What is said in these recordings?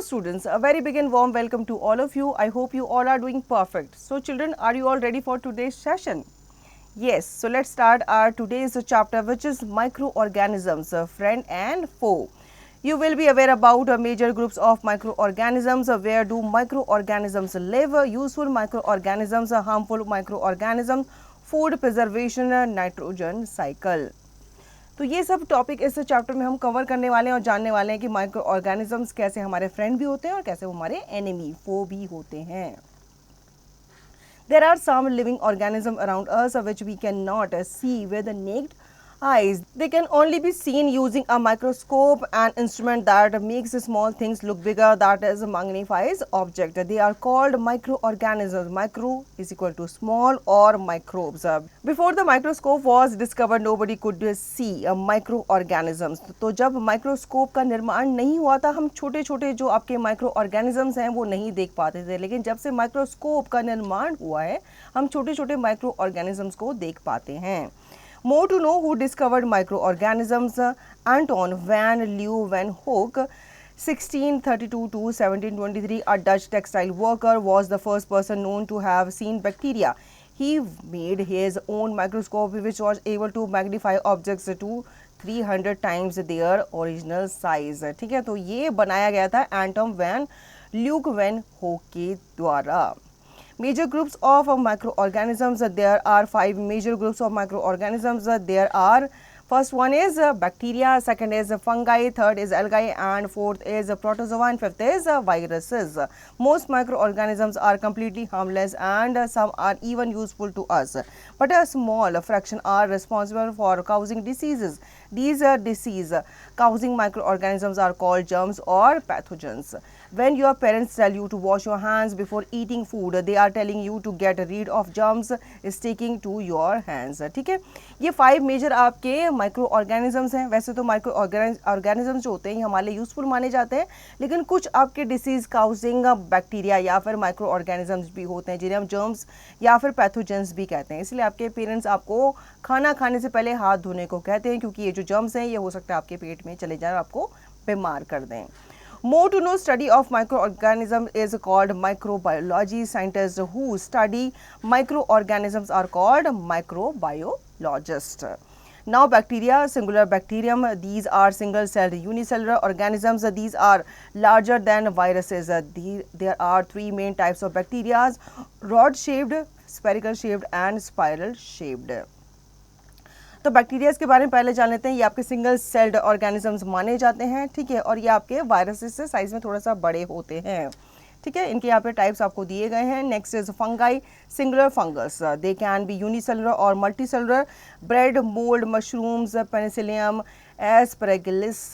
students, a very big and warm welcome to all of you. I hope you all are doing perfect. So children, are you all ready for today's session? Yes, so let's start our today's chapter, which is microorganisms, friend and foe. You will be aware about major groups of microorganisms. Where do microorganisms live? Useful microorganisms, harmful microorganisms, food preservation, nitrogen cycle. तो ये सब topic इस chapter में हम cover करने वाले हैं और जानने वाले हैं कि माइक्रो ऑर्गेनिजम्स कैसे हमारे फ्रेंड भी होते हैं और कैसे वो हमारे एनिमी फो भी होते हैं. There are some living organisms around us which we cannot see with the naked eyes. They can only be seen using a microscope, an instrument that makes small things look bigger, that is magnifies object. They are called microorganisms. Micro is equal to small or microbes. Before the microscope was discovered, nobody could see microorganisms. तो जब microscope का निर्माण नहीं हुआ था, हम छोटे छोटे जो आपके माइक्रो ऑर्गेनिजम्स हैं वो नहीं देख पाते थे, लेकिन जब से माइक्रोस्कोप का निर्माण हुआ है हम छोटे छोटे माइक्रो ऑर्गेनिजम्स को देख पाते हैं. More to know who discovered microorganisms. Anton van Leeuwenhoek, 1632 to 1723, a Dutch textile worker, was the first person known to have seen bacteria. He made his own microscope which was able to magnify objects to 300 times their original size. ठीक है, तो ये बनाया गया था एंटन van ल्यूवेनहोक के द्वारा. Major groups of microorganisms. There are 5 major groups of microorganisms. There are, first one is bacteria, second is fungi, third is algae, and fourth is protozoa, and fifth is viruses. Most microorganisms are completely harmless and some are even useful to us, but a small fraction are responsible for causing diseases. These disease causing microorganisms are called germs or pathogens. When your parents tell you to wash your hands before eating food, they are telling you to get rid of germs sticking to your hands. ठीक है, ये 5 major आपके micro organisms हैं. वैसे तो micro organisms जो होते हैं हमारे लिए यूजफुल माने जाते हैं, लेकिन कुछ आपके डिसीज काउजिंग बैक्टीरिया या फिर माइक्रो ऑर्गेनिजम्स भी होते हैं जिन्हें हम जर्म्स या फिर पैथोजेंस भी कहते हैं. इसलिए आपके पेरेंट्स आपको खाना खाने से पहले हाथ धोने को कहते हैं, क्योंकि ये जो जर्म्स हैं ये हो सकता है आपके पेट में चले जाए और आपको बीमार कर दें. More to know study of microorganisms is called microbiology. Scientists who study microorganisms are called microbiologists. Now bacteria, singular bacterium. These are single-celled unicellular organisms. These are larger than viruses. There are 3 main types of bacteria: rod-shaped, spherical-shaped, and spiral-shaped. तो bacterias के बारे में पहले जान लेते हैं. ये आपके सिंगल सेल्ड ऑर्गेनिजम्स माने जाते हैं, ठीक है, और ये आपके वायरसेस से साइज में थोड़ा सा बड़े होते हैं. ठीक है, इनके यहाँ पे टाइप्स आपको दिए गए हैं. Next is fungi, singular fungus. They can be unicellular और multicellular. Bread, mold, mushrooms, penicillium, aspergillus.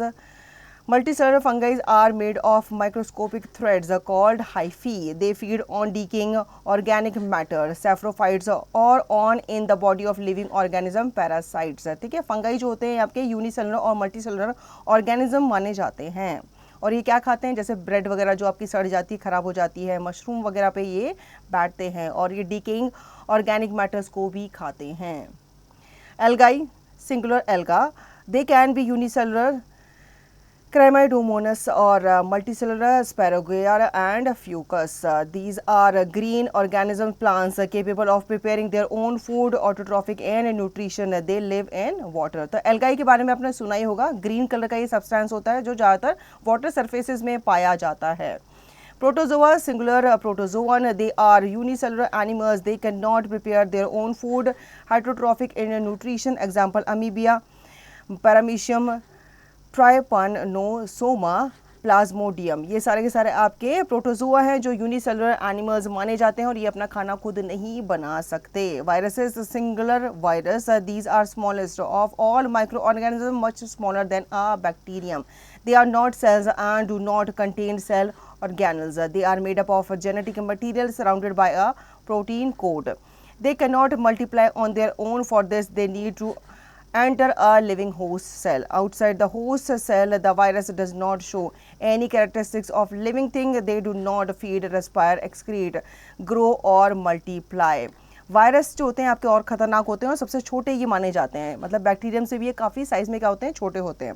Multicellular fungi are made of microscopic threads called hyphae. They feed on decaying organic matter, saprophytes, or on in the body of living organism, parasites. ठीक है, fungi जो होते हैं आपके unicellular और multicellular organism माने जाते हैं, और ये क्या खाते हैं, जैसे ब्रेड वगैरह जो आपकी सड़ जाती है, ख़राब हो जाती है, मशरूम वगैरह पे ये बैठते हैं, और ये डिकेइंग ऑर्गेनिक मैटर्स को भी खाते हैं. Algae, singular alga. They can be unicellular, Chlamydomonas, or multicellular Sphaerogyra and Fucus. These are green organism plants capable of preparing their own food, autotrophic and nutrition. They live in water. तो algae के बारे में आपने सुना ही होगा. Green colour का ये substance होता है जो ज़्यादातर वाटर सरफेसेस में पाया जाता है. Protozoa, singular protozoan. They are unicellular animals. They cannot prepare their own food, heterotrophic in nutrition. Example, amoeba, paramecium, trypanosoma, plasmodium. ये सारे के सारे आपके प्रोटोजोआ हैं जो यूनिसेलुलर एनिमल्स माने जाते हैं और ये अपना खाना खुद नहीं बना सकते. Viruses, singular virus. These are smallest of all microorganism, much smaller than a bacterium. They are not cells and do not contain cell organelles. They are made up of genetic material surrounded by a protein code. They cannot multiply on their own. For this, they need to enter a living host cell. Outside the host cell, the virus does not show any characteristics of living thing. They do not feed, respire, excrete, grow or multiply. Virus जो होते हैं आपके और ख़तरनाक होते हैं और सबसे छोटे ये माने जाते हैं. मतलब बैक्टीरियम से भी ये काफ़ी साइज़ में क्या होते हैं, छोटे होते हैं.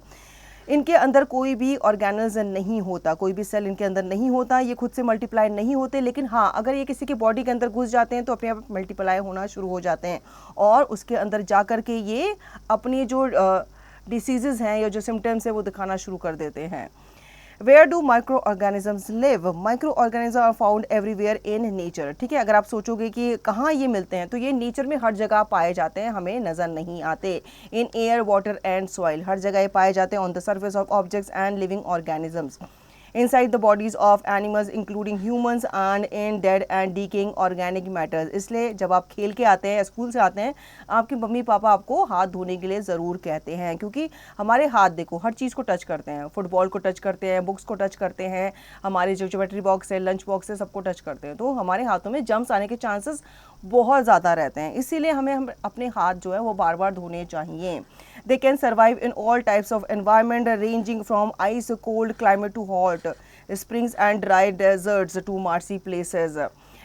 इनके अंदर कोई भी ऑर्गेनल्स नहीं होता, कोई भी सेल इनके अंदर नहीं होता, ये खुद से मल्टीप्लाई नहीं होते, लेकिन हाँ अगर ये किसी के बॉडी के अंदर घुस जाते हैं तो अपने आप मल्टीप्लाई होना शुरू हो जाते हैं और उसके अंदर जा कर के ये अपनी जो डिसीजेज हैं या जो सिम्टम्स है वो दिखाना शुरू कर देते हैं। Where do microorganisms live? Microorganism are found everywhere in nature. ठीक है, अगर आप सोचोगे कि कहाँ ये मिलते हैं तो ये नेचर में हर जगह पाए जाते हैं, हमें नज़र नहीं आते। In air, water and soil, हर जगह ये पाए जाते हैं। On the surface of objects and living organisms, inside the bodies of animals including humans and in dead and decaying organic matters। इसलिए जब आप खेल के आते हैं, स्कूल से आते हैं, आपके मम्मी पापा आपको हाथ धोने के लिए ज़रूर कहते हैं, क्योंकि हमारे हाथ देखो हर चीज़ को टच करते हैं, फुटबॉल को टच करते हैं, बुक्स को टच करते हैं, हमारे जो ज्योमेट्री बॉक्स है, लंच बॉक्स है, सबको टच करते हैं, तो हमारे हाथों में जम्स आने के चांसेस बहुत ज़्यादा रहते हैं। इसीलिए हमें अपने हाथ जो है वो बार बार धोने चाहिए। They can survive in all types of environment ranging from ice cold climate to hot springs and dry deserts to marshy places।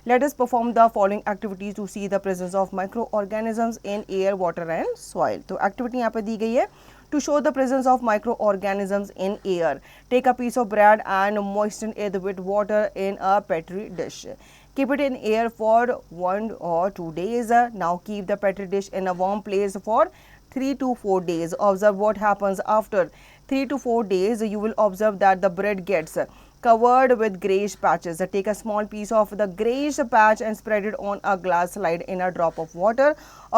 Let us perform the following activities to see the presence of microorganisms in air, water and soil। तो activity यहाँ पे दी गई है to show the presence of microorganisms in air। Take a piece of bread and moisten it with water in a petri dish। Keep it in air for 1 or 2 days। Now keep the petri dish in a warm place for 3 to 4 days। Observe what happens after 3 to 4 days। You will observe that the bread gets covered with grayish patches। Take a small piece of the grayish patch and spread it on a glass slide in a drop of water।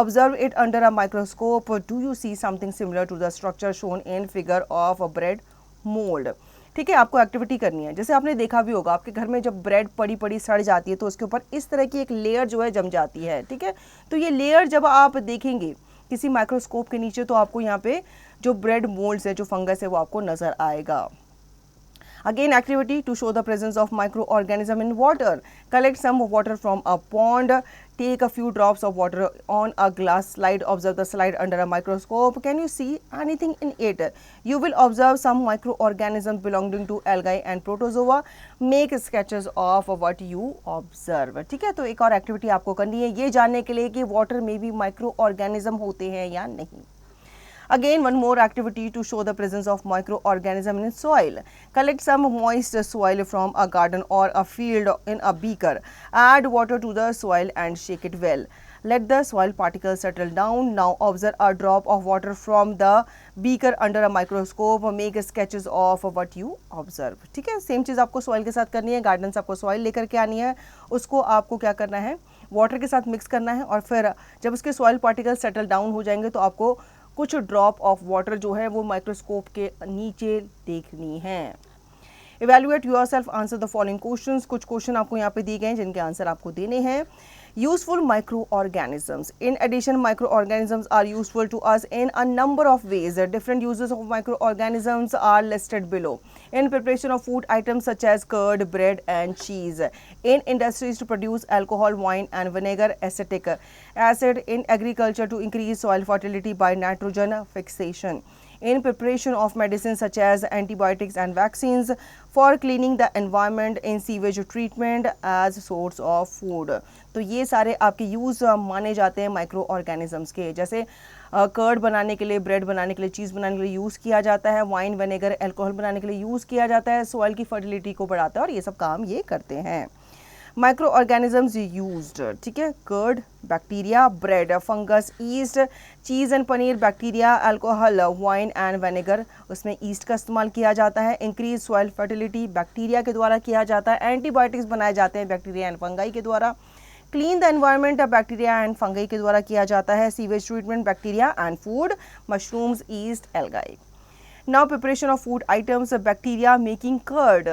Observe it under a microscope। Do you see something similar to the structure shown in figure of a bread mold। ठीक है, आपको activity करनी है। जैसे आपने देखा भी होगा आपके घर में जब ब्रेड पड़ी पड़ी सड़ जाती है तो उसके ऊपर इस तरह की एक लेयर जो है जम जाती है। ठीक है, तो ये लेयर जब आप देखेंगे किसी माइक्रोस्कोप के नीचे तो आपको यहाँ पे जो ब्रेड मोल्ड्स है, जो फंगस है, वो आपको नजर आएगा। Again activity to show the presence of microorganism in water। Collect some water from a pond। Take a few drops of water on a glass slide। Observe the slide under a microscope। Can you see anything in it? You will observe some microorganisms belonging to algae and protozoa। Make sketches of what you observe। ठीक है, तो एक और activity आपको करनी है ये जानने के लिए कि वाटर में भी माइक्रोऑर्गेनिज्म होते हैं या नहीं। Again one more activity to show the presence of microorganism in soil। Collect some moist soil from a garden or a field in a beaker। Add water to the soil and shake it well। Let the soil particles settle down। Now observe a drop of water from the beaker under a microscope। Make sketches of what you observe। ठीक है, same चीज़ आपको soil के साथ करनी है। Garden से आपको soil लेकर के आनी है, उसको आपको क्या करना है, वाटर के साथ मिक्स करना है और फिर जब उसके सॉइल पार्टिकल्स सेटल डाउन हो जाएंगे तो आपको कुछ ड्रॉप ऑफ वाटर जो है वो माइक्रोस्कोप के नीचे देखनी है। Evaluate yourself, answer the following questions. कुछ क्वेश्चन आपको यहाँ पे दिए गए हैं जिनके आंसर आपको देने हैं। Useful microorganisms। In addition, microorganisms are useful to us in a number of ways। Different uses of microorganisms are listed below। In preparation of food items such as curd, bread and cheese। In industries to produce alcohol, wine and vinegar, acetic acid। In agriculture to increase soil fertility by nitrogen fixation। In preparation of medicines such as antibiotics and vaccines। For cleaning the environment। In sewage treatment as source of food। तो ये सारे आपके use माने जाते हैं micro organisms के। जैसे curd बनाने के लिए, ब्रेड बनाने के लिए, चीज़ बनाने के लिए यूज़ किया जाता है, वाइन, विनेगर, अल्कोहल बनाने के लिए यूज़ किया जाता है, सॉइल की फर्टिलिटी को बढ़ाता है और ये सब काम ये करते हैं। माइक्रो ऑर्गेनिजम्स यूज्ड, ठीक है, curd bacteria, bread fungus, yeast, cheese and paneer bacteria, alcohol wine and vinegar उसमें ईस्ट का इस्तेमाल किया जाता है। इंक्रीज सॉइल फर्टिलिटी बैक्टीरिया के द्वारा किया जाता है। एंटीबायोटिक्स बनाए जाते हैं बैक्टीरिया एंड फंगाई के द्वारा। Clean the environment bacteria and fungi के द्वारा किया जाता है। Sewage treatment bacteria and food, mushrooms, east, algae. Now preparation of food items, bacteria making curd।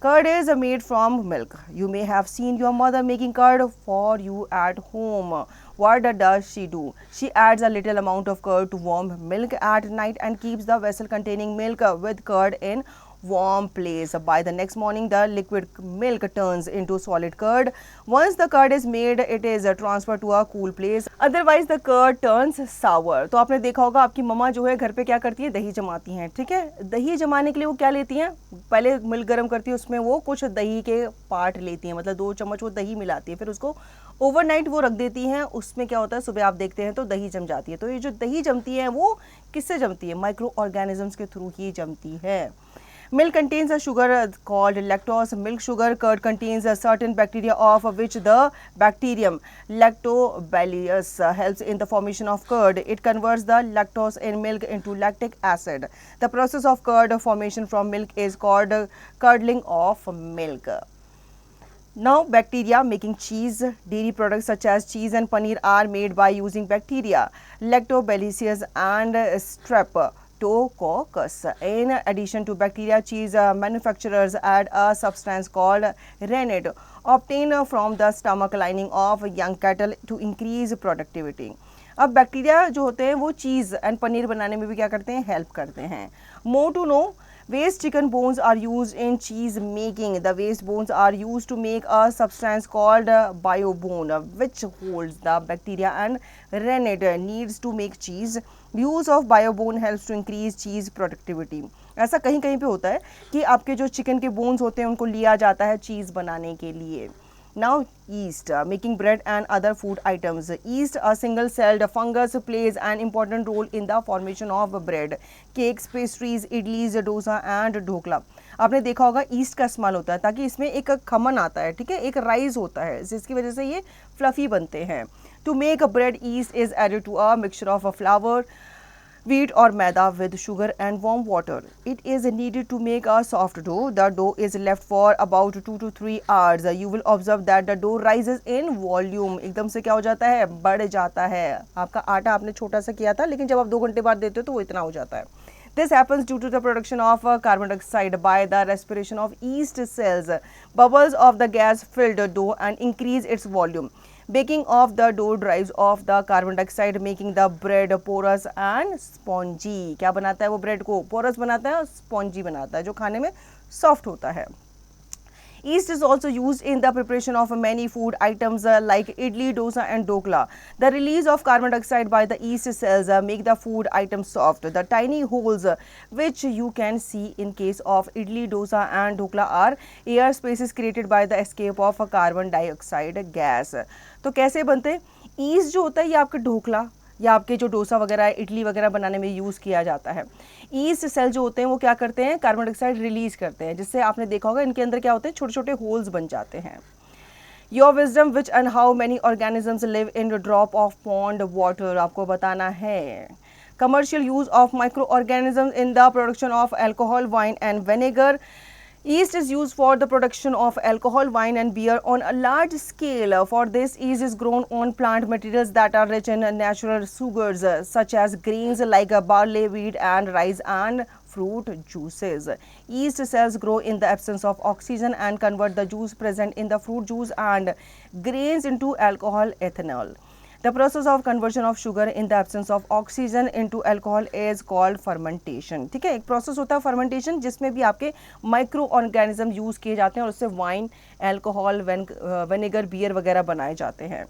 Curd is made from milk। You may have seen your mother making curd for you at home। What does she do? She adds a little amount of curd to warm milk at night and keeps the vessel containing milk with curd in warm place। By the next morning the liquid milk turns into solid curd। Once the curd is made it is transferred to a cool place, otherwise the curd turns sour। तो आपने देखा होगा आपकी मम्मा जो है घर पे क्या करती है, दही जमाती हैं, ठीक है। दही जमाने के लिए वो क्या लेती हैं, पहले मिल्क गर्म करती है, उसमें वो कुछ दही के पार्ट लेती हैं, मतलब 2 चम्मच वो दही मिलाती है, फिर उसको ओवरनाइट वो रख देती हैं, उसमें क्या होता है सुबह आप देखते हैं तो दही जम जाती है। तो ये जो दही जमती है वो किससे जमती है? माइक्रो ऑर्गेनिजम्स के थ्रू ही जमती है। Milk contains a sugar called lactose. Milk sugar curd contains a certain bacteria of which the bacterium Lactobacillus helps in the formation of curd. It converts the lactose in milk into lactic acid. The process of curd formation from milk is called curdling of milk. Now, bacteria making cheese. Dairy products such as cheese and paneer are made by using bacteria Lactobacillus and Streptococcus. In addition to bacteria, cheese manufacturers add a substance called rennet, obtained from the stomach lining of young cattle to increase productivity. अब bacteria जो होते हैं वो चीज़ and paneer बनाने में भी क्या करते हैं? हेल्प करते हैं। More to know, waste chicken bones are used in cheese making. The waste bones are used to make a substance called biobone, which holds the bacteria and rennet needs to make cheese. Use of biobone helps to increase cheese productivity. ऐसा कहीं कहीं पे होता है कि आपके जो chicken के बोन्स होते हैं उनको लिया जाता है चीज़ बनाने के लिए। Now, yeast making bread and other food items. Yeast, a single-celled fungus, plays an important role in the formation of bread, cakes, pastries, idlis, dosa and dhokla. आपने देखा होगा ईस्ट का इस्तेमाल होता है ताकि इसमें एक खमन आता है, ठीक है, एक राइस होता है जिसकी वजह से ये फ्लफी बनते हैं। To make a bread, yeast is added to a mixture of a flour, wheat or maida with sugar and warm water. It is needed to make a soft dough. The dough is left for about 2 to 3 hours. You will observe that the dough rises in volume. एकदम से क्या हो जाता है? बढ़ जाता है। आपका आटा आपने छोटा सा किया था लेकिन जब आप 2 घंटे बाद देते हो तो वो इतना हो जाता है। This happens due to the production of carbon dioxide by the respiration of yeast cells. Bubbles of the gas fill the dough and increase its volume. Baking of the dough drives off the carbon dioxide, making the bread porous and spongy. क्या बनाता है वो bread को? porous बनाता है और spongy बनाता है, जो खाने में soft होता है। Yeast is also used in the preparation of many food items like idli, dosa and dokla. The release of carbon dioxide by the yeast cells make the food item soft. The tiny holes which you can see in case of idli, dosa and dokla are air spaces created by the escape of carbon dioxide gas. तो कैसे बनते हैं? yeast जो होता है ये आपका ढोकला या आपके जो डोसा वगैरह इडली वगैरह बनाने में यूज़ किया जाता है। ईस्ट सेल जो होते हैं वो क्या करते हैं? कार्बन डाइऑक्साइड रिलीज करते हैं, जिससे आपने देखा होगा इनके अंदर क्या होते हैं? छोटे छोटे होल्स बन जाते हैं। Your wisdom which and how many organisms live in drop of pond water, आपको बताना है। Commercial use of micro organisms in the production of alcohol, wine and vinegar. Yeast is used for the production of alcohol, wine and beer on a large scale. For this, yeast is grown on plant materials that are rich in natural sugars such as grains like barley, wheat and rice and fruit juices. Yeast cells grow in the absence of oxygen and convert the juice present in the fruit juice and grains into alcohol, ethanol. The process of conversion of sugar in the absence of oxygen into alcohol is called fermentation. ठीक है, एक process होता है fermentation जिसमें भी आपके micro organism use किए जाते हैं और उससे वाइन, अल्कोहल, विनेगर, बियर वगैरह बनाए जाते हैं।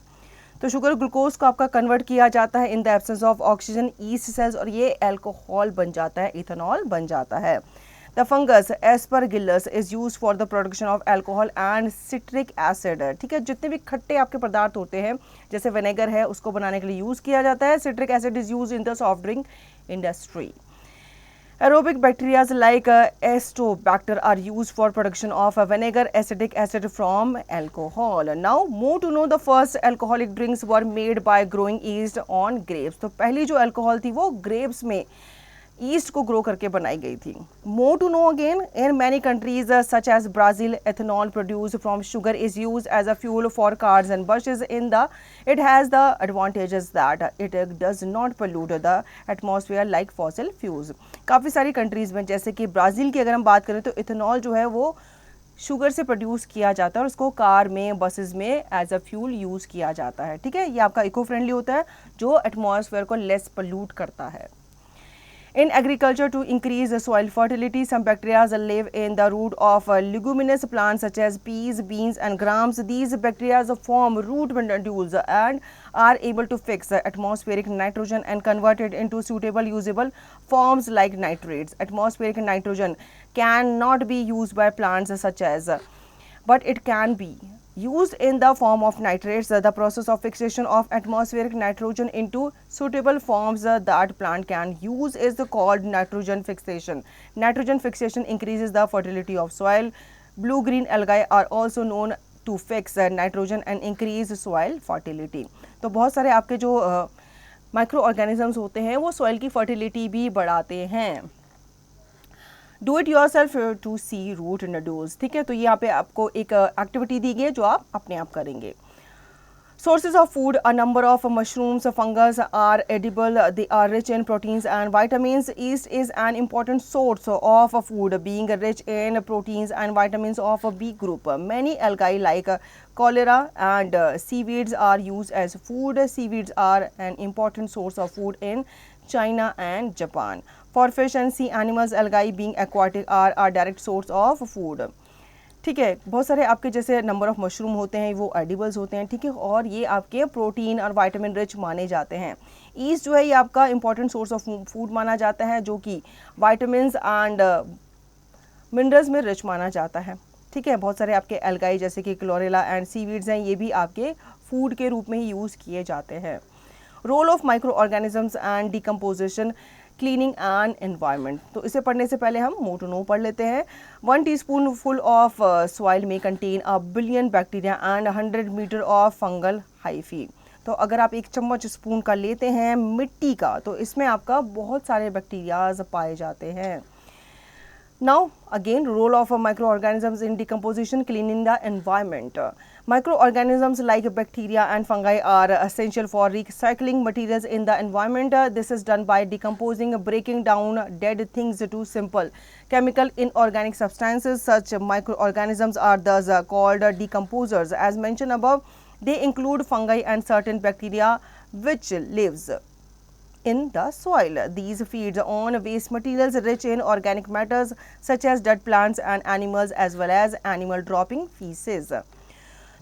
तो शुगर ग्लूकोज को आपका कन्वर्ट किया जाता है in the absence of oxygen east sales और ये अल्कोहल बन जाता है, इथेनॉल बन जाता है। The fungus Aspergillus is used for the production of alcohol and citric acid. ठीक है, जितने भी खट्टे आपके पदार्थ होते हैं जैसे विनेगर है उसको बनाने के लिए यूज़ किया जाता है। Citric acid is used in the soft drink industry. Aerobic bacteria like Acetobacter are used for production of vinegar, acetic acid from alcohol. Now, more to know, the first alcoholic drinks were made by growing yeast on grapes. तो पहली जो alcohol थी वो grapes में east को grow करके बनाई गई थी। More to know again, in many countries such as Brazil, ethanol produce from sugar is use as a fuel for cars and buses in the it has the advantages that it does not pollute the atmosphere like fossil fuels. काफ़ी सारी countries में जैसे कि Brazil की अगर हम बात करें तो इथेनॉल जो है वो शुगर से प्रोड्यूस किया जाता है और उसको कार में, बसेस में एज अ फ्यूल यूज़ किया जाता है। ठीक है, ये आपका इको फ्रेंडली होता है जो एटमॉस्फेयर को लेस पोल्यूट करता है। In agriculture, to increase the soil fertility, some bacteria live in the root of leguminous plants such as peas, beans and grams. These bacteria form root nodules and are able to fix atmospheric nitrogen and convert it into suitable usable forms like nitrates. Atmospheric nitrogen cannot be used by plants such as, but it can be used in the form of nitrates. The process of fixation of atmospheric nitrogen into suitable forms that plant can use is called nitrogen fixation. Nitrogen fixation increases the fertility of soil. Blue-green algae are also known to fix nitrogen and increase soil fertility. तो बहुत सारे आपके जो micro organisms होते हैं वो soil की fertility भी बढ़ाते हैं. Do it yourself to see root nodules. ठीक है, तो यहाँ पे आपको एक एक्टिविटी दी गई है जो आप अपने आप करेंगे. Sources of food: a number of mushrooms, fungus are edible. They are rich in proteins and vitamins. Yeast is an important source of food, being rich in proteins and vitamins of B group. Many algae like cholera and seaweeds are used as food. Seaweeds are an important source of food in China and Japan. For fish and sea animals, algae being aquatic are a direct source of food. ठीक है, बहुत सारे आपके जैसे number of mushroom होते हैं वो edibles होते हैं. ठीक है, और ये आपके प्रोटीन और विटामिन रिच माने जाते हैं. ईस्ट जो है ये आपका इंपॉर्टेंट सोर्स ऑफ फूड माना जाता है जो कि विटामिन्स एंड मिनरल्स में रिच माना जाता है. ठीक है, बहुत सारे आपके एल्गाई जैसे कि क्लोरेला एंड सीवीड्स हैं, ये भी आपके फूड के रूप में ही यूज़ किए जाते हैं. Role of microorganisms and decomposition, cleaning and environment. तो इसे पढ़ने से पहले हम मोटो नो पढ़ लेते हैं. 1 टीस्पून फुल ऑफ सॉइल में contain a billion bacteria and 100 metre of fungal hyphae. तो अगर आप एक चम्मच स्पून का लेते हैं मिट्टी का तो इसमें आपका बहुत सारे बैक्टीरियाज पाए जाते हैं. Now again, role of microorganisms in decomposition, cleaning the environment. Microorganisms like bacteria and fungi are essential for recycling materials in the environment. This is done by decomposing, breaking down dead things to simple chemical inorganic substances. Such microorganisms are thus called decomposers. As mentioned above, they include fungi and certain bacteria which lives in the soil. These feeds on waste materials rich in organic matters such as dead plants and animals as well as animal dropping feces.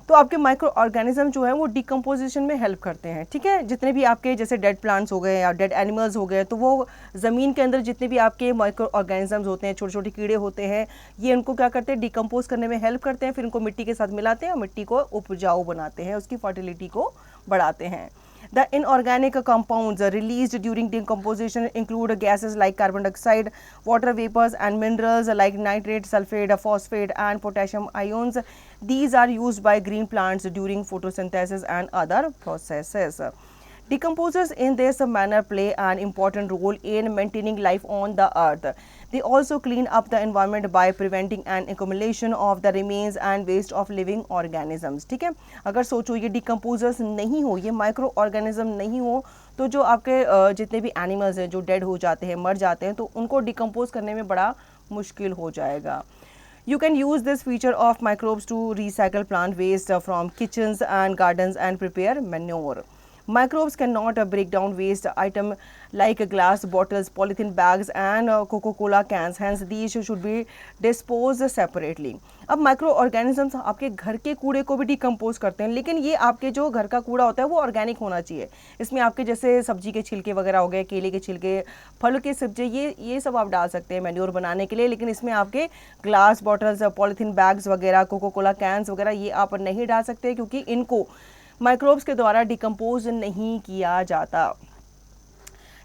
तो आपके micro organism जो है वो decomposition में help करते हैं. ठीक है, जितने भी आपके जैसे डेड प्लांट्स हो गए या डेड एनिमल्स हो गए तो वो ज़मीन के अंदर जितने भी आपके माइक्रो ऑर्गेनिजम्स होते हैं, छोटे छोटे कीड़े होते हैं, ये उनको क्या करते हैं, डिकम्पोज करने में हेल्प करते हैं. फिर उनको मिट्टी के साथ मिलाते हैं और मिट्टी को उपजाऊ बनाते हैं, उसकी फर्टिलिटी को बढ़ाते हैं. The inorganic compounds released during decomposition include gases like carbon dioxide, water vapors and minerals like nitrate, sulfate, phosphate and potassium ions. These are used by green plants during photosynthesis and other processes. Decomposers in this manner play an important role in maintaining life on the earth. They also clean up the environment by preventing an accumulation of the remains and waste of living organisms. ठीक है, अगर सोचो ये decomposers नहीं हो, ये micro organism नहीं हो तो जो आपके जितने भी एनिमल्स हैं जो डेड हो जाते हैं, मर जाते हैं, तो उनको डिकम्पोज करने में बड़ा मुश्किल हो जाएगा. You can use this feature of microbes to recycle plant waste from kitchens and gardens and prepare manure. Microbes cannot break down waste item like glass bottles, polythene bags and Coca-Cola cans. Hence, these should be disposed separately. अब micro organisms आपके घर के कूड़े को भी decompose करते हैं, लेकिन ये आपके जो घर का कूड़ा होता है वो ऑर्गेनिक होना चाहिए. इसमें आपके जैसे सब्जी के छिलके वगैरह हो गए, केले के छिलके, फल के सब्जे, ये सब आप डाल सकते हैं मैन्योर बनाने के लिए. लेकिन इसमें आपके ग्लास बॉटल्स, पॉलीथीन बैग्स वगैरह, कोका-कोला कैंस वगैरह ये आप नहीं डाल सकते क्योंकि इनको माइक्रोब्स के द्वारा डिकम्पोज नहीं किया जाता.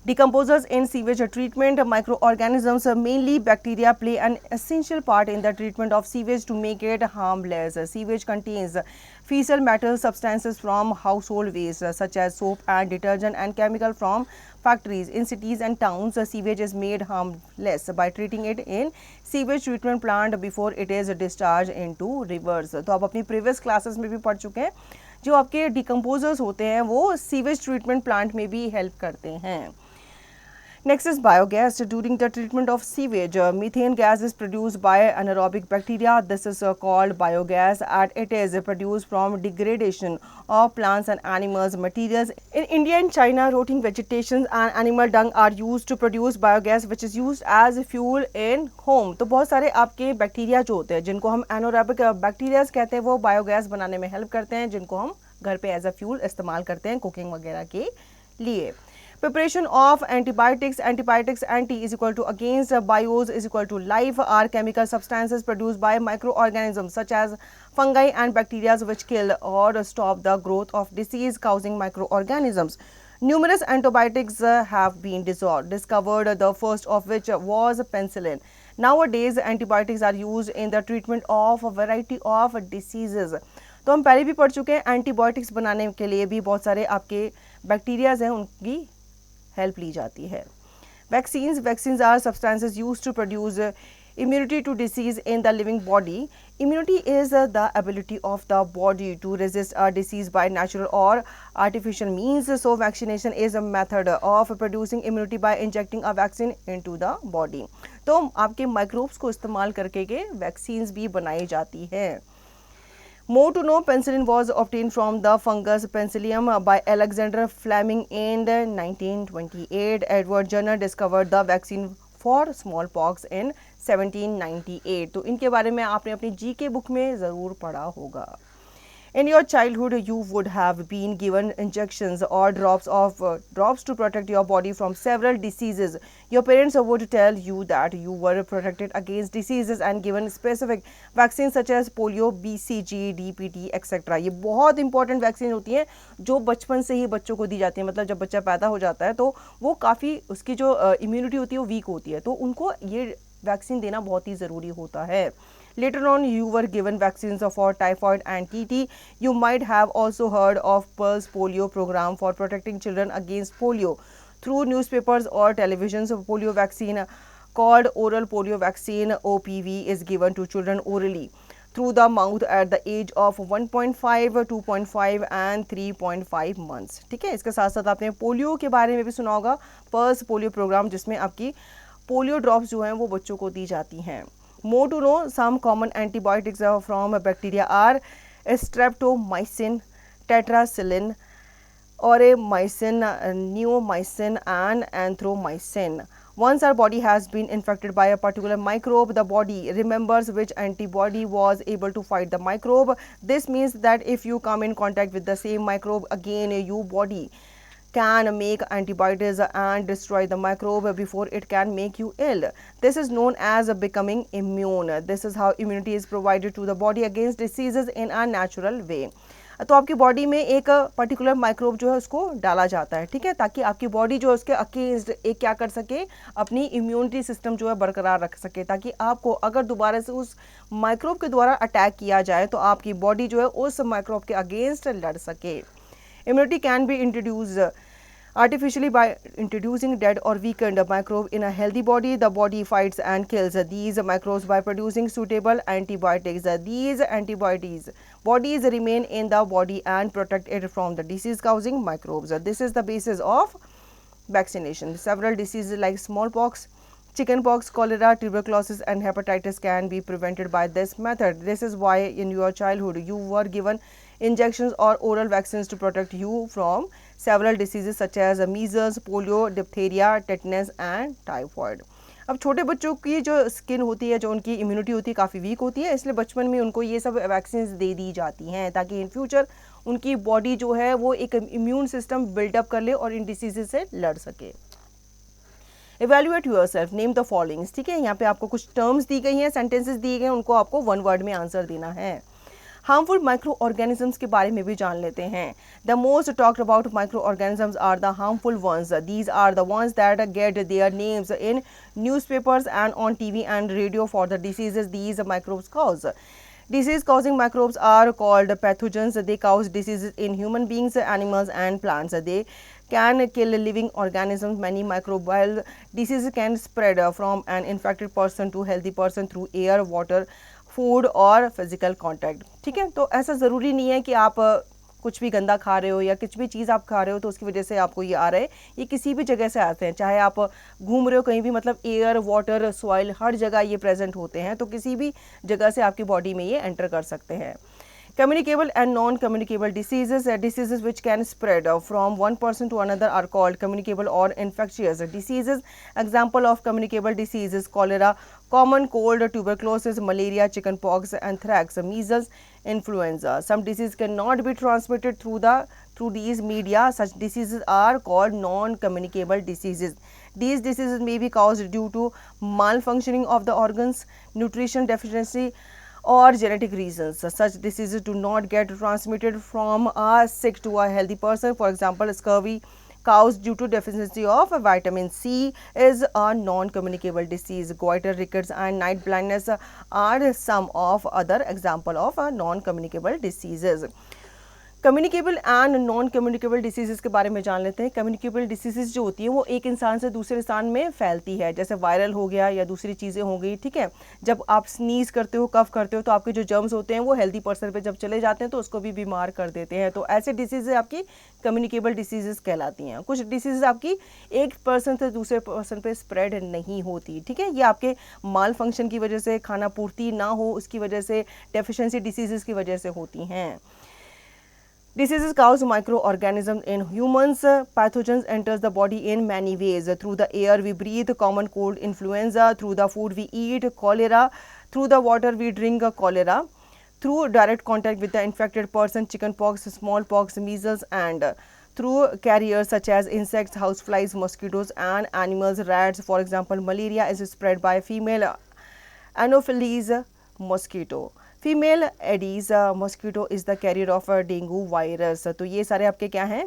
Decomposers in sewage treatment. Microorganisms, mainly bacteria, play an essential part in the treatment of sewage to make it harmless. Sewage contains fecal matter substances from household waste such as soap and detergent and chemical from factories. In cities and towns, sewage is made harmless by treating it in sewage treatment plant before it is discharged into rivers. तो आप अपनी previous classes में भी पढ़ चुके हैं, जो आपके decomposers होते हैं वो sewage treatment plant में भी help करते हैं. Next is biogas. During the treatment of sewage, methane gas is produced by anaerobic bacteria. This is called biogas, and it is produced from degradation of plants and animals materials. In India and China, rotting vegetation and animal dung are used to produce biogas, which is used as fuel in home. तो बहुत सारे आपके bacteria जो होते हैं जिनको हम anaerobic bacteria कहते हैं वो बायोगैस बनाने में हेल्प करते हैं, जिनको हम घर पे एज अ फ्यूल इस्तेमाल करते हैं कुकिंग वगैरह के लिए. Preparation of antibiotics, anti is equal to against, bios is equal to life, are chemical substances produced by microorganisms such as fungi and bacteria which kill or stop the growth of disease causing microorganisms. Numerous antibiotics have been discovered, the first of which was penicillin. Nowadays antibiotics are used in the treatment of a variety of diseases. तो हम पहले भी पढ़ चुके हैं, antibiotics बनाने के लिए भी बहुत सारे आपके बैक्टीरियाज हैं, उनकी हेल्प ली जाती है. Vaccines are substances used to produce immunity to disease in the living body. Immunity is the ability of the body to resist a disease by natural or artificial means. So vaccination is a method of producing immunity by injecting a vaccine into the body. तो आपके microbes को इस्तेमाल करके के vaccines भी बनाई जाती है. More to know, penicillin was obtained from the fungus Penicillium by Alexander Fleming in 1928. Edward Jenner discovered the vaccine for smallpox in 1798. तो इनके बारे में आपने अपनी जीके बुक में ज़रूर पढ़ा होगा. In your childhood, you would have been given injections or drops to protect your body from several diseases. Your parents would tell you that you were protected against diseases and given specific vaccines such as polio, BCG, DPT, etc. ये बहुत important vaccine होती हैं जो बचपन से ही बच्चों को दी जाती है. मतलब जब बच्चा पैदा हो जाता है तो वो काफ़ी उसकी जो इम्यूनिटी होती है वो वीक होती है, तो उनको ये वैक्सीन देना बहुत ही ज़रूरी होता है. Later on, you were given vaccines for typhoid and TT. You might have also heard of Pulse Polio program for protecting children against polio. Through newspapers or televisions, polio vaccine called oral polio vaccine OPV is given to children orally through the mouth at the age of 1.5, 2.5 and 3.5 months. ठीक है, इसके साथ साथ आपने polio के बारे में भी सुना होगा, पल्स पोलियो प्रोग्राम, जिसमें आपकी पोलियो ड्रॉप्स जो हैं वो बच्चों को दी जाती हैं. More to know, some common antibiotics from bacteria are streptomycin, tetracycline, aureomycin, neomycin and anthromycin. Once our body has been infected by a particular microbe, the body remembers which antibody was able to fight the microbe. This means that if you come in contact with the same microbe again, your body can make antibodies and destroy the microbe before it can make you ill. This is known as becoming immune. This is how immunity is provided to the body against diseases in a natural way. तो आपकी body में एक particular microbe जो है उसको डाला जाता है, ठीक है, ताकि आपकी बॉडी जो है उसके अगेंस्ट एक क्या कर सके, अपनी इम्यूनिटी सिस्टम जो है बरकरार रख सके, ताकि आपको अगर दोबारा से उस माइक्रोब के द्वारा अटैक किया जाए तो आपकी बॉडी जो है उस माइक्रोब के अगेंस्ट लड़ सके. Immunity can be introduced artificially by introducing dead or weakened microbe in a healthy body. The body fights and kills these microbes by producing suitable antibiotics. These antibodies bodies remain in the body and protect it from the disease-causing microbes. This is the basis of vaccination. Several diseases like smallpox, chickenpox, cholera, tuberculosis and hepatitis can be prevented by this method. This is why in your childhood you were given injections or oral vaccines to protect you from several diseases such as measles, polio, diphtheria, tetanus and typhoid. अब छोटे बच्चों की जो skin होती है, जो उनकी immunity होती है, काफ़ी वीक होती है, इसलिए बचपन में उनको ये सब वैक्सीन दे दी जाती हैं ताकि इन फ्यूचर उनकी बॉडी जो है वो एक इम्यून सिस्टम बिल्डअप कर ले और इन डिसीजेज से लड़ सके. Evaluate yourself, name the following. ठीक है, यहाँ पे आपको कुछ टर्म्स दी गई हैं, सेंटेंसेस दिए गए हैं, उनको आपको वन वर्ड में आंसर देना है. हार्मफुल माइक्रो ऑर्गेनिजम्स के बारे में भी जान लेते हैं. The most talked about microorganisms are the harmful ones. These are the ones that get their names in newspapers and on TV and radio for the diseases these microbes cause. Disease causing microbes are called pathogens. They cause diseases in human beings, animals and plants. They can kill living organisms. Many microbial diseases can spread from an infected person to healthy person through air, water, food और physical contact. ठीक है, तो ऐसा ज़रूरी नहीं है कि आप कुछ भी गंदा खा रहे हो या कुछ भी चीज़ आप खा रहे हो तो उसकी वजह से आपको ये आ रहा है. ये किसी भी जगह से आते हैं, चाहे आप घूम रहे हो कहीं भी, मतलब एयर, वाटर, सॉइल, हर जगह ये प्रेजेंट होते हैं, तो किसी भी जगह से आपकी बॉडी में ये एंटर कर सकते हैं. Communicable and non-communicable diseases, diseases which can spread from one person to another are called communicable or infectious diseases. Example of communicable diseases: cholera, common cold, tuberculosis, malaria, chickenpox, anthrax, measles, influenza. Some diseases cannot be transmitted through these media. Such diseases are called non-communicable diseases. These diseases may be caused due to malfunctioning of the organs, nutrition deficiency, or genetic reasons. Such diseases do not get transmitted from a sick to a healthy person. For example, scurvy caused due to deficiency of vitamin C is a non-communicable disease. Goiter, rickets, and night blindness are some of other example of non-communicable diseases. Communicable and non communicable disease के बारे में जान लेते हैं। Communicable disease जो होती है वो एक इंसान से दूसरे इंसान में फैलती है, जैसे वायरल हो गया या दूसरी चीज़ें हो गई, ठीक है। जब आप स्नीज़ करते हो, कफ करते हो, तो आपके जो जर्म्स होते हैं वो हेल्दी पर्सन पे जब चले जाते हैं तो उसको भी बीमार कर देते हैं। तो ऐसे डिसीज़ आपकी कम्युनिकेबल डिसीज़ कहलाती हैं। कुछ डिसीज़ आपकी एक पर्सन से दूसरे पर्सन पे स्प्रेड नहीं होती, ठीक है। ये आपके माल फंक्शन की वजह से, खाना पूर्ति ना हो उसकी वजह से, डेफिशिएंसी डिसीज़ की वजह से होती हैं। Diseases cause microorganisms in humans. Pathogens enters the body in many ways. Through the air we breathe, common cold, influenza. Through the food we eat, cholera. Through the water we drink, cholera. Through direct contact with the infected person, chickenpox, smallpox, measles, and through carriers such as insects, houseflies, mosquitoes, and animals, rats. For example, malaria is spread by female Anopheles mosquito. Female Aedes mosquito is the carrier of dengue virus. तो ये सारे आपके क्या हैं,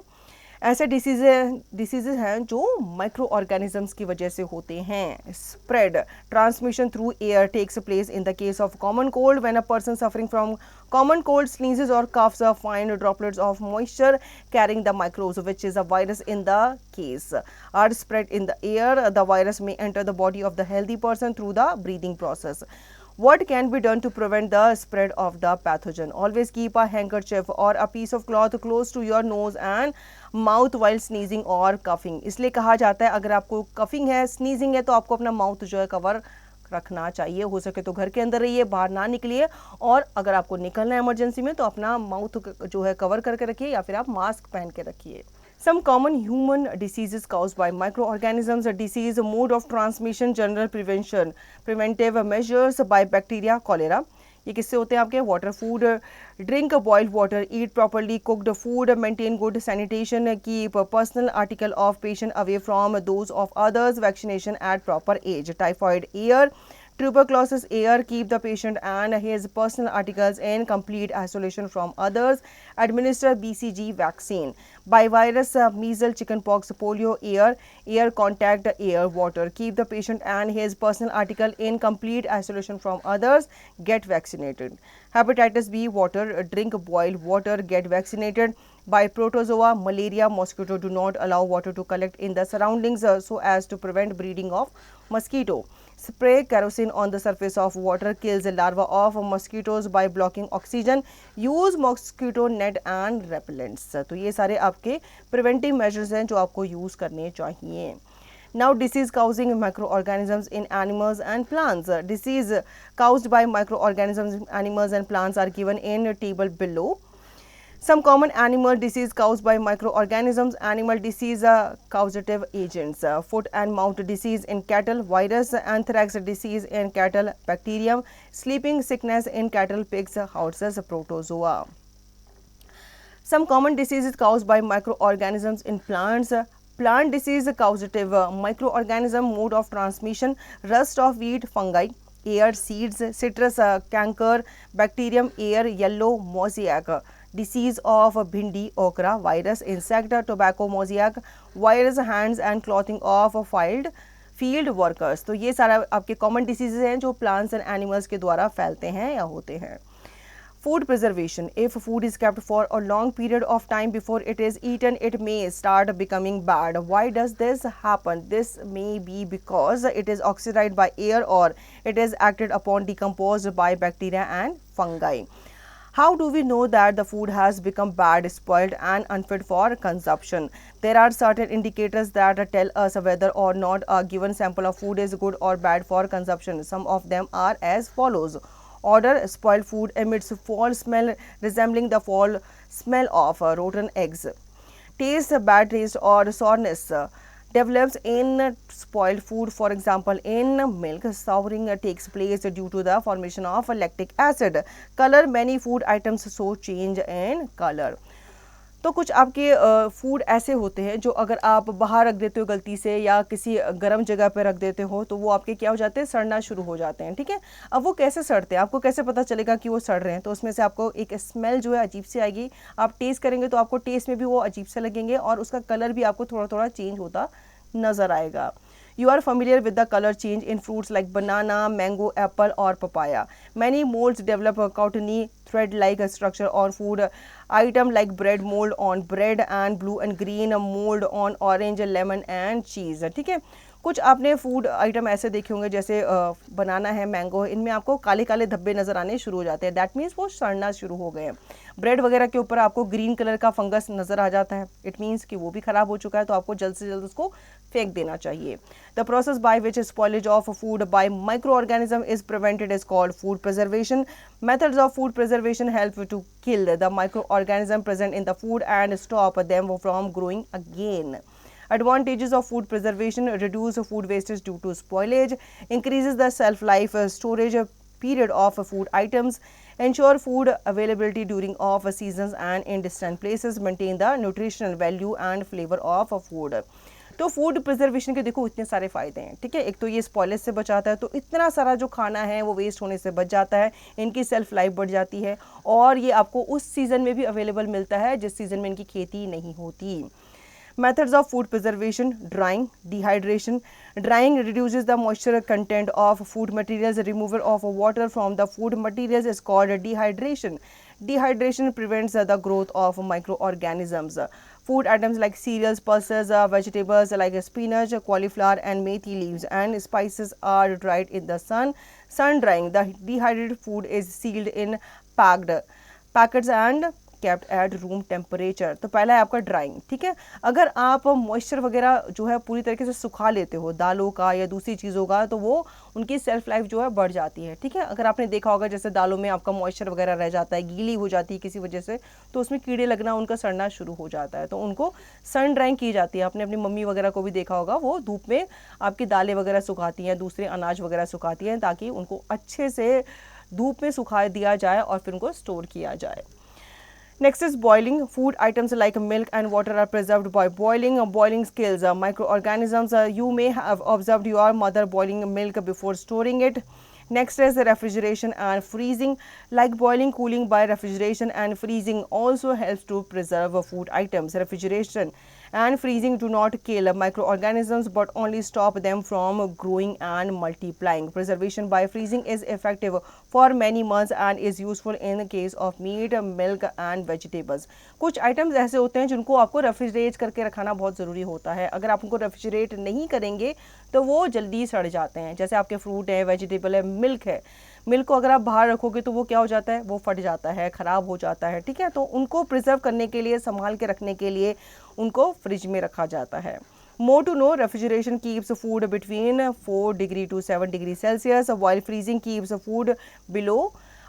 ऐसे disease हैं जो micro organisms की वजह से होते हैं। Spread transmission through air takes place in the case of common cold when a person suffering from common cold sneezes or coughs fine droplets of moisture carrying the microbes, which is a virus in the case, are spread in the air. The virus may enter the body of the healthy person through the breathing process. What can be done to prevent the spread of the pathogen? Always keep a handkerchief or a piece of cloth close to your nose and mouth while sneezing or coughing. इसलिए कहा जाता है अगर आपको coughing है, sneezing है, तो आपको अपना माउथ जो है कवर रखना चाहिए। हो सके तो घर के अंदर रहिए, बाहर ना निकलिए, और अगर आपको निकलना है इमरजेंसी में तो अपना माउथ जो है कवर करके रखिए या फिर आप मास्क पहन के रखिए। Some common human diseases caused by microorganisms, disease, mode of transmission, general prevention, preventive measures by bacteria, cholera. ये किससे होते हैं आपके? Water, food, drink boiled water, eat properly cooked food, maintain good sanitation, keep personal article of patient away from those of others, vaccination at proper age, typhoid air, tuberculosis air, keep the patient and his personal articles in complete isolation from others, administer BCG vaccine, by virus, measles, chickenpox, polio, air contact, air, water, keep the patient and his personal article in complete isolation from others, get vaccinated. Hepatitis B, water, drink boiled water, get vaccinated. By protozoa, malaria, mosquito, do not allow water to collect in the surroundings so as to prevent breeding of mosquito. Spray kerosene on the surface of water, kills the larvae of mosquitoes by blocking oxygen. Use mosquito net and repellents. तो ये सारे आपके preventive measures हैं जो आपको use करने चाहिए. Now, disease causing microorganisms in animals and plants. Disease caused by microorganisms in animals and plants are given in table below. Some common animal disease caused by microorganisms, animal disease causative agents, foot and mouth disease in cattle, virus, anthrax disease in cattle, bacterium, sleeping sickness in cattle, pigs, horses, protozoa. Some common diseases caused by microorganisms in plants. Plant disease causative microorganism, mode of transmission, rust of wheat, fungi, air, seeds, citrus, canker, bacterium, air, yellow mosaic, disease of bhindi, okra, virus, insect, tobacco mosaic, virus, hands and clothing of field workers. तो ये सारा आपके common diseases हैं जो plants and animals के द्वारा फैलते हैं या होते हैं. Food preservation. If food is kept for a long period of time before it is eaten, it may start becoming bad. Why does this happen? This may be because it is oxidized by air or it is acted upon decomposed by bacteria and fungi. How do we know that the food has become bad, spoiled and unfit for consumption? There are certain indicators that tell us whether or not a given sample of food is good or bad for consumption. Some of them are as follows. Odor, spoiled food emits foul smell resembling the foul smell of rotten eggs. Taste, bad taste or sourness develops in spoiled food. For example, in milk, souring takes place due to the formation of lactic acid. Color, many food items show change in color. तो कुछ आपके food ऐसे होते हैं जो अगर आप बाहर रख देते हो गलती से या किसी गर्म जगह पे रख देते हो तो वो आपके क्या हो जाते हैं, सड़ना शुरू हो जाते हैं। ठीक है, अब वो कैसे सड़ते हैं, आपको कैसे पता चलेगा कि वो सड़ रहे हैं? तो उसमें से आपको एक स्मेल जो है अजीब सी आएगी, आप टेस्ट करेंगे तो आपको टेस्ट में भी वो अजीब से लगेंगे और उसका कलर भी आपको थोड़ा थोड़ा चेंज होता नज़र आएगा। You are familiar with the color change in fruits like banana, mango, apple or papaya. Many molds develop a cottony thread-like structure on food item like bread mold on bread and blue and green mold on orange, lemon and cheese. ठीक है, कुछ आपने food item ऐसे देखे होंगे जैसे बनाना है, mango है, इनमें आपको काले काले धब्बे नज़र आने शुरू हो जाते हैं। दैट मीन्स वो सड़ना शुरू हो गए हैं। ब्रेड वगैरह के ऊपर आपको ग्रीन कलर का फंगस नज़र आ जाता है, इट मीन्स कि वो भी ख़राब हो चुका है, तो आपको जल्द से जल्द उसको फेंक देना चाहिए। The process by which spoilage of food by microorganism is prevented is called food preservation. Methods of food preservation help to kill the microorganism present in the food and stop them from growing again. Advantages of food preservation: reduce food wastage due to spoilage, increases the shelf life storage period of food items, ensure food availability during off seasons and in distant places, maintain the nutritional value and flavor of food. तो food preservation के देखो इतने सारे फ़ायदे हैं। ठीक है, एक तो ये स्पॉइलेज से बचाता है, तो इतना सारा जो खाना है वो वेस्ट होने से बच जाता है, इनकी सेल्फ लाइफ बढ़ जाती है और ये आपको उस सीज़न में भी अवेलेबल मिलता है जिस सीज़न में इनकी खेती नहीं होती। Methods of food preservation: drying, dehydration. Drying reduces the moisture content of food materials. Removal of water from the food materials is called dehydration. Dehydration prevents the growth of microorganisms. Food items like cereals, pulses, vegetables like spinach, cauliflower and methi leaves and spices are dried in the sun. Sun drying. The dehydrated food is sealed in packets and kept at room temperature. तो पहला है आपका drawing. ठीक है, अगर आप moisture वगैरह जो है पूरी तरीके से सुखा लेते हो दालों का या दूसरी चीज़ों का, तो वो उनकी सेल्फ लाइफ जो है बढ़ जाती है। ठीक है, अगर आपने देखा होगा जैसे दालों में आपका मॉइस्चर वगैरह रह जाता है, गीली हो जाती है किसी वजह से, तो उसमें कीड़े लगना, उनका सड़ना शुरू हो जाता है, तो उनको सन ड्राइंग की जाती है। आपने अपनी मम्मी वगैरह को भी देखा होगा, वो धूप में आपकी दालें वगैरह सुखाती हैं, दूसरे अनाज वगैरह सुखाती हैं ताकि उनको अच्छे से धूप में सुखा दिया जाए और फिर उनको स्टोर किया जाए। Next is boiling. Food items like milk and water are preserved by boiling. Boiling kills microorganisms. You may have observed your mother boiling milk before storing it. Next is refrigeration and freezing. Like boiling, cooling by refrigeration and freezing also helps to preserve food items. Refrigeration and freezing do not kill microorganisms but only stop them from growing and multiplying. Preservation by freezing is effective for many months and is useful in the case of meat, milk and vegetables. कुछ items ऐसे होते हैं जिनको आपको refrigerate करके रखना बहुत ज़रूरी होता है। अगर आप उनको रेफ्रिजरेट नहीं करेंगे तो वो जल्दी सड़ जाते हैं। जैसे आपके फ्रूट है, वेजिटेबल है, मिल्क है, मिल्क को अगर आप बाहर रखोगे तो वो क्या हो जाता है, वो फट जाता है, ख़राब हो जाता है। ठीक है, तो उनको प्रिजर्व करने के लिए, संभाल के रखने के लिए उनको फ्रिज में रखा जाता है। More to know, refrigeration keeps food between 4 degree to 7 degree Celsius, while freezing keeps food below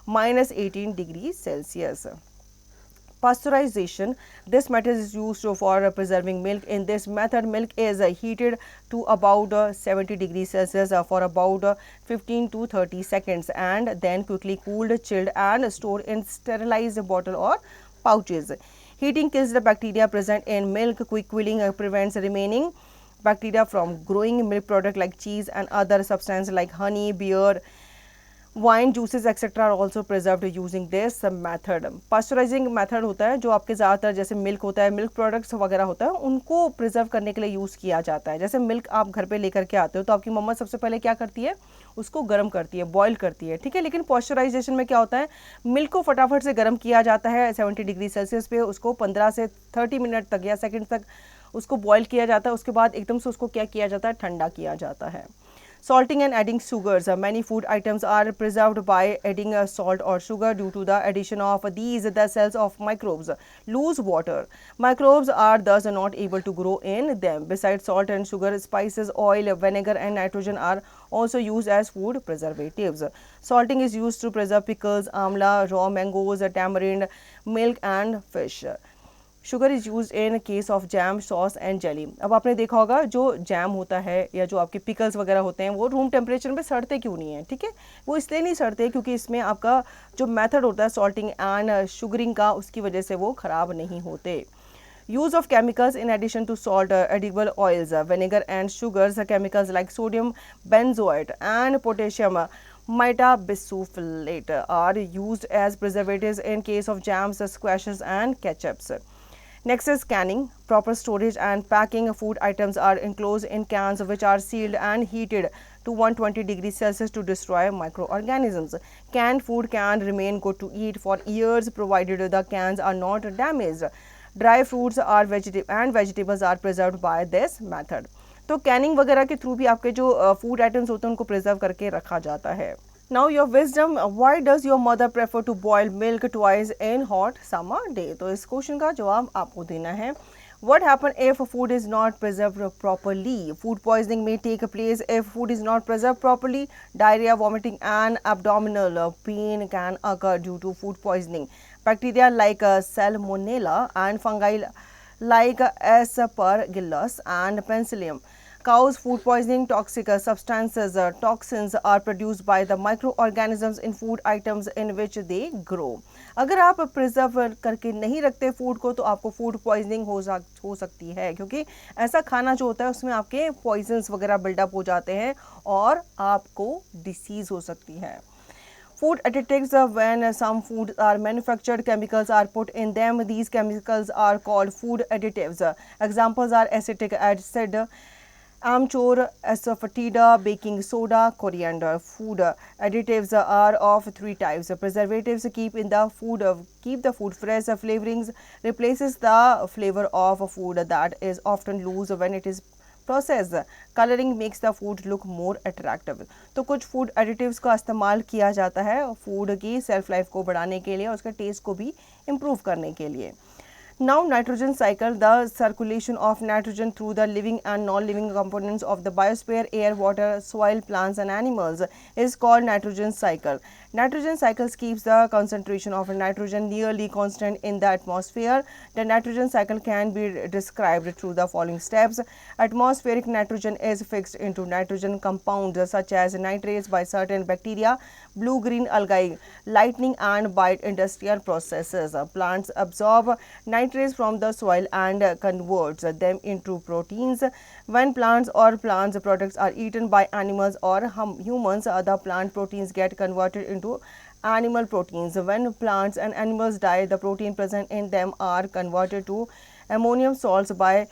-18 degree Celsius. Pasteurization. This method is used for preserving milk. In this method, milk is heated to about 70 degrees Celsius for about 15 to 30 seconds and then quickly cooled, chilled and stored in sterilized bottle or pouches. Heating kills the bacteria present in milk. Quick cooling prevents remaining bacteria from growing. Milk product like cheese and other substances like honey, beer, wine, juices etcetera are also preserved using this method. Pasteurising method होता है जो आपके ज़्यादातर जैसे milk होता है, milk products वगैरह होता है, उनको प्रिजर्व करने के लिए यूज़ किया जाता है। जैसे मिल्क आप घर पे लेकर के आते हो तो आपकी मम्मा सबसे पहले क्या करती है, उसको गर्म करती है, बॉईल करती है। ठीक है, लेकिन पॉस्चराइजेशन में क्या होता है, मिल्क को फटाफट से गर्म किया जाता है 70 डिग्री सेल्सियस पे, उसको 15 से 30 मिनट तक या सेकेंड तक उसको बॉईल किया जाता है। उसके बाद एकदम से उसको क्या किया जाता है, ठंडा किया जाता है। Salting and adding sugars. Many food items are preserved by adding salt or sugar. Due to the addition of these, the cells of microbes lose water. Microbes are thus not able to grow in them. Besides salt and sugar, spices, oil, vinegar and nitrogen are also used as food preservatives. Salting is used to preserve pickles, amla, raw mangoes, tamarind, milk and fish. Sugar is use in case of jam, sauce and jelly. अब आपने देखा होगा जो jam होता है या जो आपके पिकल्स वगैरह होते हैं वो रूम टेम्परेचर में सड़ते क्यों नहीं है, ठीक है. वो इसलिए नहीं सड़ते क्योंकि इसमें आपका जो मेथड होता है सॉल्टिंग एंड शुगरिंग का, उसकी वजह से वो ख़राब नहीं होते. Use of chemicals in addition to salt, edible oils, vinegar and sugars. Chemicals like sodium benzoate and potassium metabisulfate are used as preservatives in case of jams, squashes and ketchups. Next is canning. Proper storage and packing. Food items are enclosed in cans which are sealed and heated to 120 degrees Celsius to destroy microorganisms. Canned food can remain good to eat for years provided the cans are not damaged. Dry fruits are vegetables are preserved by this method. तो Canning वगैरह के through भी आपके जो food items होते हैं उनको preserve करके रखा जाता है. Now your wisdom, why does your mother prefer to boil milk twice in hot summer day? तो इस क्वेश्चन का जवाब आपको देना है. What happens if food is not preserved properly? Food poisoning may take place if food is not preserved properly. Diarrhea, vomiting and abdominal pain can occur due to food poisoning. Bacteria like Salmonella and fungi like Aspergillus and Penicillium cause food poisoning. Toxic substances, toxins are produced by the microorganisms in food items in which they grow. अगर आप preserve करके नहीं रखते food को तो आपको food poisoning हो सकती है, क्योंकि ऐसा खाना जो होता है उसमें आपके पॉइजन्स वगैरह बिल्डअप हो जाते हैं और आपको डिसीज़ हो सकती है. Food additives, when some foods are manufactured, chemicals are put in them. These chemicals are called food additives. Examples are acetic acid, amchur, asafoetida, baking soda, coriander. Food additives are of three types. Preservatives keep the food fresh. Flavorings replaces the flavor of food that is often lose when it is process. Colouring makes the food look more attractive. तो कुछ food additives का इस्तेमाल किया जाता है food की self life को बढ़ाने के लिए और उसका टेस्ट को भी इम्प्रूव करने के लिए. Now nitrogen cycle, the circulation of nitrogen through the living and non-living components of the biosphere, air, water, soil, plants and animals is called nitrogen cycle. Nitrogen cycles keeps the concentration of nitrogen nearly constant in the atmosphere. The nitrogen cycle can be described through the following steps. Atmospheric nitrogen is fixed into nitrogen compounds such as nitrates by certain bacteria, blue-green algae, lightning and by industrial processes. Plants absorb nitrates from the soil and converts them into proteins. When plants or plant products are eaten by animals or humans, the plant proteins get converted into animal proteins. When plants and animals die, the protein present in them are converted to ammonium salts by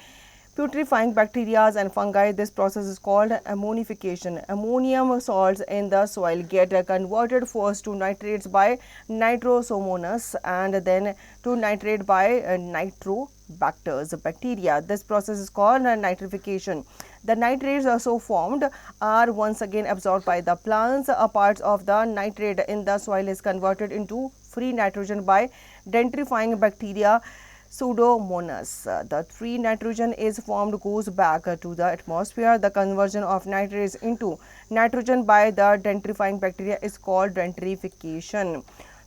putrefying bacteria and fungi. This process is called ammonification. Ammonium salts in the soil get converted first to nitrates by nitrosomonas and then to nitrate by nitrobacters bacteria. This process is called nitrification. The nitrates so formed are once again absorbed by the plants. A part of the nitrate in the soil is converted into free nitrogen by denitrifying bacteria Pseudomonas. The free nitrogen is formed goes back to the atmosphere. The conversion of nitrates into nitrogen by the denitrifying bacteria is called denitrification.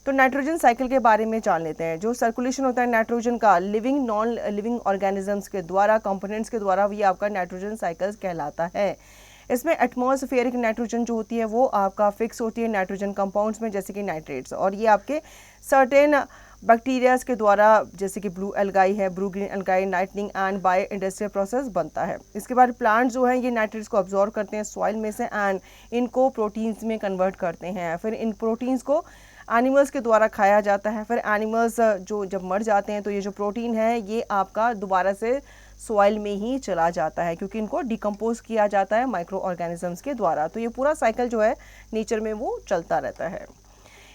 तो nitrogen cycle के बारे में जान लेते हैं. जो circulation होता है नाइट्रोजन का लिविंग नॉन लिविंग ऑर्गेनिजम्स के द्वारा, कंपोनेंट्स के द्वारा, ये आपका नाइट्रोजन साइकिल कहलाता है. इसमें एटमॉस्फेरिक नाइट्रोजन जो होती है वो आपका फिक्स होती है नाइट्रोजन कंपाउंड्स में, जैसे कि नाइट्रेट्स, और ये आपके सर्टेन बैक्टीरियाज के द्वारा जैसे कि ब्लू एल्गाई है, blue green algae, lightning and by industrial process बनता है. इसके बाद प्लांट जो है ये नाइट्रेट्स को अब्जॉर्ब करते हैं सॉइल में से एंड इनको प्रोटीन्स में कन्वर्ट करते हैं. फिर इन प्रोटीन्स को एनिमल्स के द्वारा खाया जाता है. फिर एनिमल्स जो जब मर जाते हैं तो ये जो प्रोटीन है ये आपका दोबारा से सॉइल में ही चला जाता है क्योंकि इनको डिकम्पोज किया जाता है माइक्रो ऑर्गेनिजम्स के द्वारा. तो ये पूरा साइकिल जो है नेचर में वो चलता रहता है.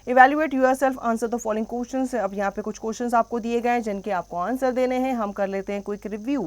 Evaluate yourself, answer the following questions. अब यहाँ पे कुछ क्वेश्चंस आपको दिए गए हैं जिनके आपको आंसर देने हैं। हम कर लेते हैं quick review.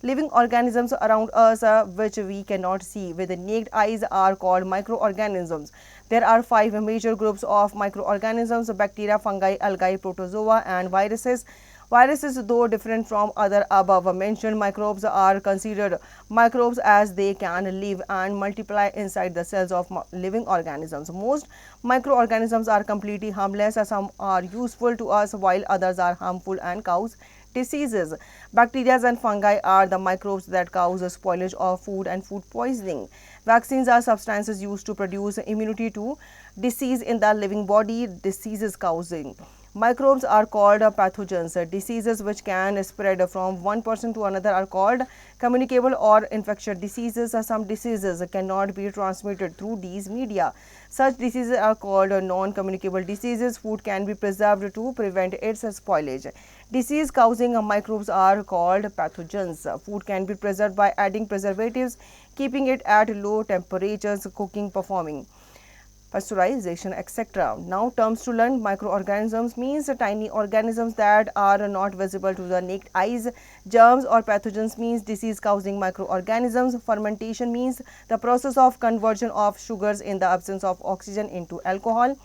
Living organisms around us which we can not see with naked eyes are called microorganisms. There are 5 major groups of microorganisms: bacteria, fungi, algae, protozoa and viruses. Viruses, though different from other above mentioned microbes, are considered microbes as they can live and multiply inside the cells of living organisms. Most microorganisms are completely harmless. Some are useful to us while others are harmful and cause diseases. Bacteria and fungi are the microbes that cause spoilage of food and food poisoning. Vaccines are substances used to produce immunity to disease in the living body. Diseases causing microbes are called pathogens. Diseases which can spread from one person to another are called communicable or infectious diseases. Some diseases cannot be transmitted through these media. Such diseases are called non-communicable diseases. Food can be preserved to prevent its spoilage. Disease causing microbes are called pathogens. Food can be preserved by adding preservatives, keeping it at low temperatures, cooking, performing pasteurization, etc. Now, terms to learn. Microorganisms means tiny organisms that are not visible to the naked eyes. Germs or pathogens means disease causing microorganisms. Fermentation means the process of conversion of sugars in the absence of oxygen into alcohol.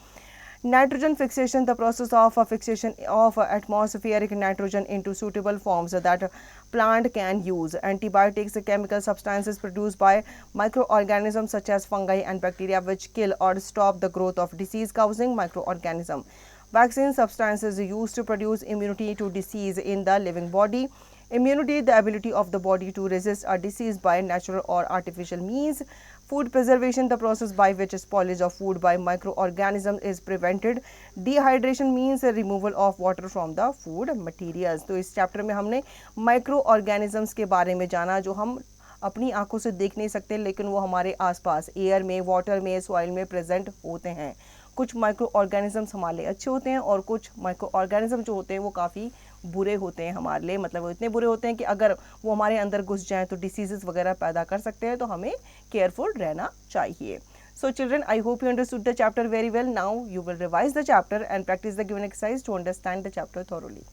Nitrogen fixation, the process of fixation of atmospheric nitrogen into suitable forms that plant can use. Antibiotics, chemical substances produced by microorganisms such as fungi and bacteria which kill or stop the growth of disease causing microorganism. Vaccine, substances used to produce immunity to disease in the living body. Immunity, the ability of the body to resist a disease by natural or artificial means. Food preservation, the process by which spoilage of food by microorganisms is prevented. Dehydration means removal of water from the food materials. तो इस chapter में हमने micro organisms के बारे में जाना जो हम अपनी आंखों से देख नहीं सकते लेकिन वो हमारे आसपास एयर में, वाटर में, सॉइल में प्रेजेंट होते हैं। कुछ माइक्रो ऑर्गेनिजम्स हमारे लिए अच्छे होते हैं और कुछ माइक्रो ऑर्गेनिज्म जो होते हैं वो काफ़ी बुरे होते हैं हमारे लिए, मतलब वो इतने बुरे होते हैं कि अगर वो हमारे अंदर घुस जाएं तो डिसीजेस वगैरह पैदा कर सकते हैं, तो हमें केयरफुल रहना चाहिए। So children, I hope you understood the chapter very well. Now you will revise the chapter and practice the given exercise to understand the chapter thoroughly.